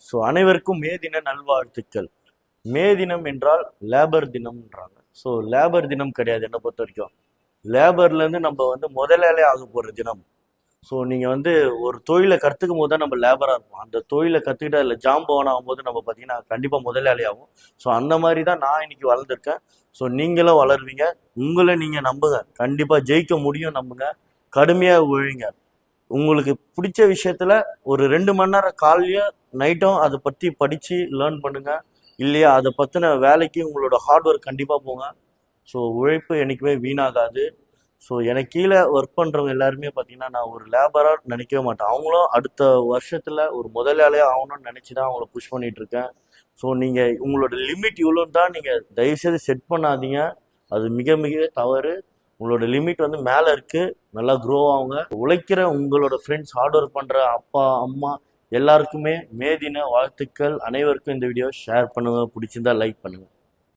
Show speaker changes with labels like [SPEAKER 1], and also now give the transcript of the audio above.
[SPEAKER 1] So அனைவருக்கும் மே தின நல்வாழ்த்துக்கள். மே தினம் என்றால் லேபர் தினம்ன்றாங்க. ஸோ லேபர் தினம் கிடையாது என்னை பொறுத்த வரைக்கும். லேபர்லேருந்து நம்ம வந்து முதலாளி ஆக போகிற தினம். ஸோ நீங்கள் வந்து ஒரு தொழிலை கற்றுக்கும் போது தான் நம்ம லேபராக இருப்போம். அந்த தொழிலை கற்றுக்கிட்டு அதில் ஜாம்பவான் ஆகும்போது நம்ம பார்த்தீங்கன்னா கண்டிப்பாக முதலாளி ஆகும். ஸோ அந்த மாதிரி தான் நான் இன்னைக்கு வளர்ந்துருக்கேன். ஸோ நீங்களும் வளருவீங்க. உங்களை நீங்கள் நம்புங்க, கண்டிப்பாக ஜெயிக்க முடியும். நம்புங்க, கடுமையாக உழைங்க. உங்களுக்கு பிடிச்ச விஷயத்துல ஒரு 2 மணி நேரம் காலையும் நைட்டும் அதை பற்றி படித்து லேர்ன் பண்ணுங்க. இல்லையா அதை பற்றின வேலைக்கு உங்களோட ஹார்ட் ஒர்க் கண்டிப்பாக போங்க. ஸோ உழைப்பு என்றைக்குமே வீணாகாது. ஸோ எனக்கு கீழே ஒர்க் பண்ணுறவங்க எல்லாருமே பார்த்தீங்கன்னா நான் ஒரு லேபராக நினைக்கவே மாட்டேன். அவங்களும் அடுத்த வருஷத்தில் ஒரு முதலாளியாக ஆகணும்னு நினச்சி தான் அவங்கள புஷ் பண்ணிட்டு இருக்கேன். ஸோ நீங்கள் உங்களோட லிமிட் இவ்வளோன்னு தான் நீங்கள் தயவுசெய்து செட் பண்ணாதீங்க. அது மிக மிக தவறு. உங்களோட லிமிட் வந்து மேலே இருக்குது. நல்லா க்ரோ ஆகுங்க. உழைக்கிற உங்களோட ஃப்ரெண்ட்ஸ், ஹார்ட் ஒர்க் பண்ணுற அப்பா அம்மா எல்லாருக்குமே மே தின வாழ்த்துக்கள். அனைவருக்கும் இந்த வீடியோ ஷேர் பண்ணுங்கள். பிடிச்சிருந்தா லைக் பண்ணுங்கள்.